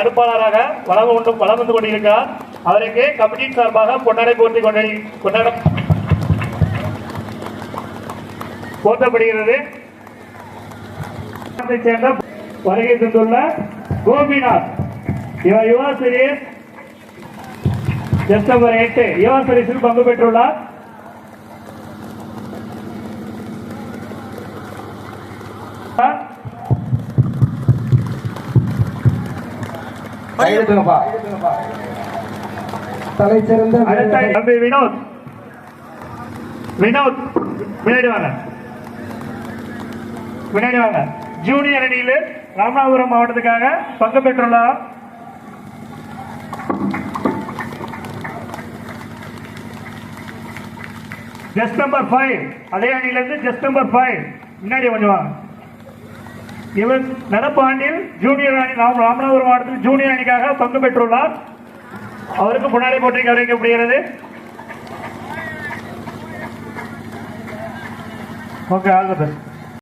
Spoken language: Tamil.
தடுப்பாளராக வளம் வந்து கொண்டிருக்கிறார். அவருக்கு கமிட்டியின் சார்பாக பொன்னாடை போர்த்தப்படுகிறது. சேர்ந்த வருகை தந்துள்ள கோபிநாத் இவர் யுவா சீரிஸ் செப்டம்பர் 8 யுவா சீரிஸில் பங்கு பெற்றுள்ளார். தம்பி வினோத் பின்னாடி வாங்க. ஜூனியர் அணியில் ராமநாதபுரம் மாவட்டத்துக்காக பங்கு பெற்றுள்ளார். ஜஸ்ட் நம்பர் 5 அதே அணியிலிருந்து ஜஸ்ட் நம்பர் 5 முன்னாடி கொஞ்சம் வாங்க. இவர் நடப்பு ஆண்டில் ஜூனியர் அணி ராமநாதபுரம் மாவட்டத்தில் ஜூனியர் அணிக்காக பங்கு பெற்றுள்ளார். அவருக்கு முன்னாடி போட்டி அறிவிக்கப்படுகிறது. Okay, all the best.